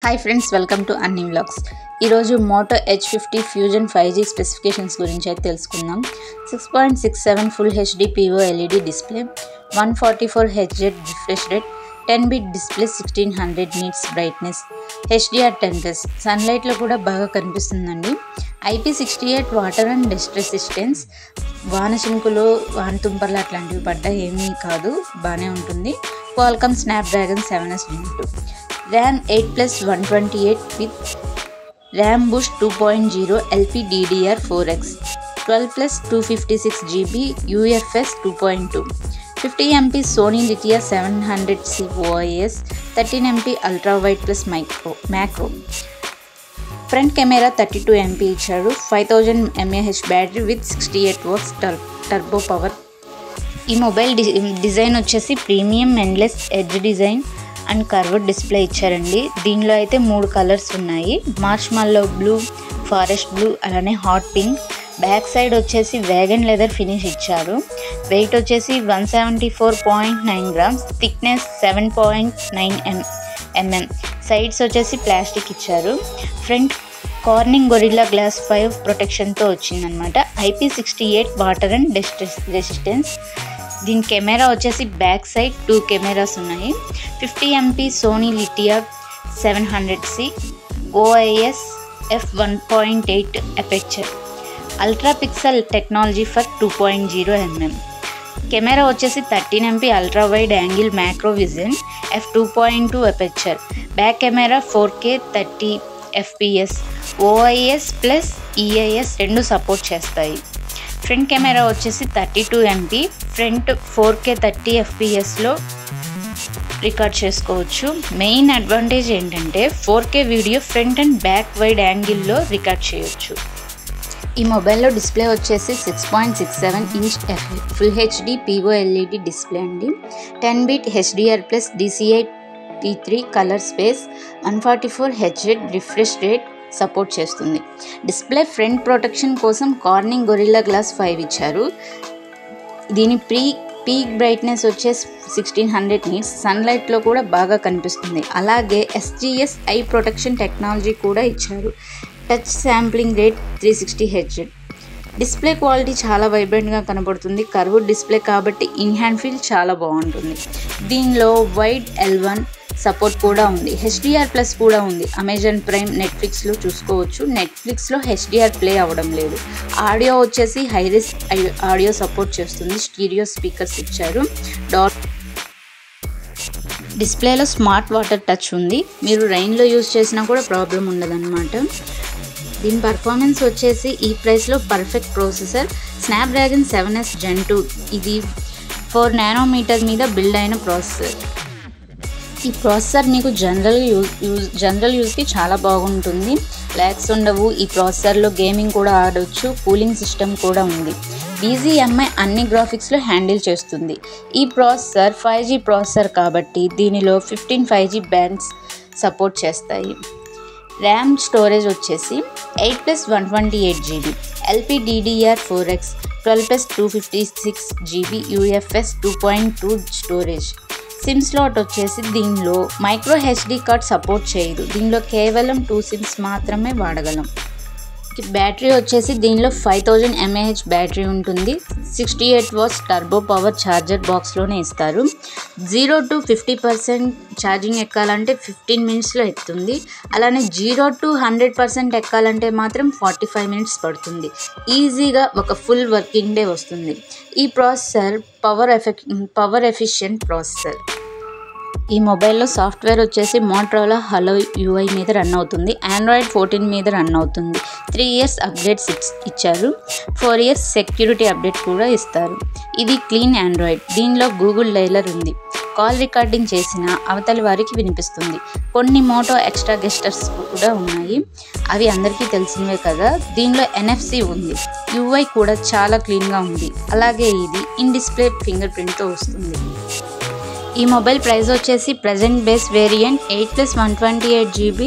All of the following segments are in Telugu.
Hi friends, welcome to Anni Vlogs. ఈరోజు Moto H50 fusion 5G specifications గురించి అయితే తెలుసుకుందాం. 6.67 full HD PO LED display, 144 Hz refresh rate, 10-bit display, 1600 nits brightness, HDR10+, సన్లైట్లో కూడా బాగా కనిపిస్తుందండి. IP68 water and dust resistance, వానశింకులు వానతుంపర్లు అట్లాంటివి పడ్డా ఏమీ కాదు, బాగానే ఉంటుంది. Qualcomm Snapdragon 7S Gen 2, RAM 8+ 128 with RAM Boost 2.0 LPDDR4X, 12+ 256 GB UFS 2.2, 50 MP Sony Lithia 700C OIS, 13 MP Ultra Wide plus Macro. Front camera 32 MP ఇచ్చారు. 5000 mAh battery with 68 watts turbo power. ఈ మొబైల్ డిజైన్ వచ్చేసి premium endless edge design and curved display ఇచ్చారండి. దీనిలో అయితే 3 కలర్స్ ఉన్నాయి, మార్ష్మల్లో బ్లూ, ఫారెస్ట్ బ్లూ, అలానే హాట్ పింక్. బ్యాక్ సైడ్ వచ్చేసి వ్యాగన్ లెదర్ ఫినిష్ ఇచ్చారు. వెయిట్ వచ్చేసి 174.9 grams, థిక్నెస్ 7.9 mm. సైడ్స్ వచ్చేసి ప్లాస్టిక్ ఇచ్చారు. ఫ్రంట్ కార్నింగ్ గొరిల్లా గ్లాస్ 5 ప్రొటెక్షన్తో వచ్చిందనమాట. IP68 water and dust resistance. దీని కెమెరా వచ్చేసి బ్యాక్ సైడ్ 2 కెమెరాస్ ఉన్నాయి. 50 MP Sony Lytia 700C OIS f1.8 aperture, ultra pixel technology for 2.0 mm. Camera వచ్చేసి 13 MP ultra wide angle macro vision f2.2 aperture. Back camera 4K 30 FPS OIS plus EIS రెండు సపోర్ట్ చేస్తాయి. ఫ్రంట్ కెమెరా వచ్చేసి 32 MP, ఫ్రంట్ 4K 30 FPSలో రికార్డ్ చేసుకోవచ్చు. మెయిన్ అడ్వాంటేజ్ ఏంటంటే 4K video front and back wide యాంగిల్లో రికార్డ్ చేయొచ్చు. ఈ మొబైల్లో డిస్ప్లే వచ్చేసి 6.67 inch full HD PO LED display అండి. 10-bit HDR+ DCI P3 colour space, 144 Hz refresh rate support చేస్తుంది. డిస్ప్లే ఫ్రంట్ ప్రొటెక్షన్ కోసం కార్నింగ్ గొరిల్లా గ్లాస్ 5 ఇచ్చారు. దీని పీక్ బ్రైట్నెస్ వచ్చేసి 1600 nits, సన్లైట్లో కూడా బాగా కనిపిస్తుంది. అలాగే SGS ఐ ప్రొటెక్షన్ టెక్నాలజీ కూడా ఇచ్చారు. Touch sampling rate 360 Hz. Display quality చాలా వైబ్రెంట్గా కనబడుతుంది. కర్వ్డ్ డిస్ప్లే కాబట్టి ఇన్ హ్యాండ్ ఫీల్ చాలా బాగుంటుంది. దీనిలో వైడ్ L1 సపోర్ట్ కూడా ఉంది. HDR+ కూడా ఉంది. అమెజాన్ ప్రైమ్, నెట్ఫ్లిక్స్లో చూసుకోవచ్చు. నెట్ఫ్లిక్స్లో HDR ప్లే అవ్వడం లేదు. ఆడియో వచ్చేసి హైరిస్ ఆడియో సపోర్ట్ చేస్తుంది. స్టీరియో స్పీకర్స్ ఇచ్చారు. డిస్ప్లేలో స్మార్ట్ వాటర్ టచ్ ఉంది. మీరు రైన్లో యూజ్ చేసినా కూడా ప్రాబ్లం ఉండదన్నమాట. దీని పర్ఫార్మెన్స్ వచ్చేసి ఈ ప్రైస్లో perfect processor Snapdragon 7S Gen 2. ఇది 4 nanometer మీద బిల్డ్ అయిన ప్రాసెసర్. ఈ ప్రాసెసర్ నీకు జనరల్ యూజ్కి చాలా బాగుంటుంది. ల్యాగ్స్ ఉండవు. ఈ ప్రాసెసర్లో గేమింగ్ కూడా ఆడవచ్చు. కూలింగ్ సిస్టమ్ కూడా ఉంది. BGMI అన్ని గ్రాఫిక్స్లో హ్యాండిల్ చేస్తుంది. ఈ ప్రాసెసర్ 5G ప్రాసెసర్ కాబట్టి దీనిలో 15 5G బ్యాండ్స్ సపోర్ట్ చేస్తాయి. ర్యామ్ స్టోరేజ్ వచ్చేసి 8+ 128 GB LPDDR4X, 12+ 256 GB UFS 2.2 storage. SIM slot వచ్చేసి దీనిలో మైక్రో SD కార్డ్ సపోర్ట్ చేయదు. దీనిలో కేవలం 2 సిమ్స్ మాత్రమే వాడగలం. బ్యాటరీ వచ్చేసి దీనిలో 5000 mAh బ్యాటరీ ఉంటుంది. 68 watts టర్బో పవర్ ఛార్జర్ బాక్స్లోనే ఇస్తారు. 0 to 50% ఛార్జింగ్ ఎక్కాలంటే 15 minutesలో ఎక్కుతుంది. అలానే 0 to 100% ఎక్కాలంటే మాత్రం 45 minutes పడుతుంది. ఈజీగా ఒక ఫుల్ వర్కింగ్ డే వస్తుంది. ఈ ప్రాసెసర్ పవర్ ఎఫిషియెంట్ ప్రాసెసర్. ఈ మొబైల్లో సాఫ్ట్వేర్ వచ్చేసి మోటరోలా హలో UI మీద రన్ అవుతుంది. Android 14 మీద రన్ అవుతుంది. 3 years అప్డేట్స్ ఇచ్చారు. 4 years సెక్యూరిటీ అప్డేట్ కూడా ఇస్తారు. ఇది క్లీన్ ఆండ్రాయిడ్. దీనిలో గూగుల్ డైలర్ ఉంది. కాల్ రికార్డింగ్ చేసిన అవతలి వారికి వినిపిస్తుంది. కొన్ని మోటో ఎక్స్ట్రా గెస్టర్స్ కూడా ఉన్నాయి. అవి అందరికీ తెలిసినవే కదా. దీనిలో NFC ఉంది. UI కూడా చాలా క్లీన్గా ఉంది. అలాగే ఇది ఇన్ డిస్ప్లే ఫింగర్ ప్రింట్తో వస్తుంది. ఈ మొబైల్ ప్రైస్ వచ్చేసి ప్రజెంట్ బేస్ వేరియంట్ 8+128GB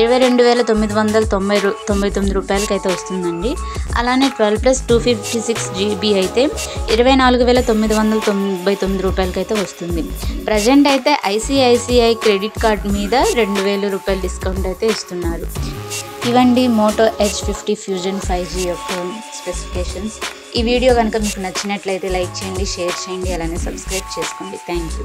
22,999 రూపాయలకి అయితే వస్తుందండి. అలానే 12+256GB అయితే 24,999 రూపాయలకి అయితే వస్తుంది. ప్రజెంట్ అయితే ఐసిఐసిఐ క్రెడిట్ కార్డ్ మీద 2,000 రూపాయలు డిస్కౌంట్ అయితే ఇస్తున్నారు. ఇవండి మోటో H50 ఫ్యూజన్ 5G యొక్క స్పెసిఫికేషన్స్. ఈ వీడియో కనుక మీకు నచ్చినట్లయితే లైక్ చేయండి, షేర్ చేయండి, అలానే సబ్స్క్రైబ్ చేసుకోండి. Thank you.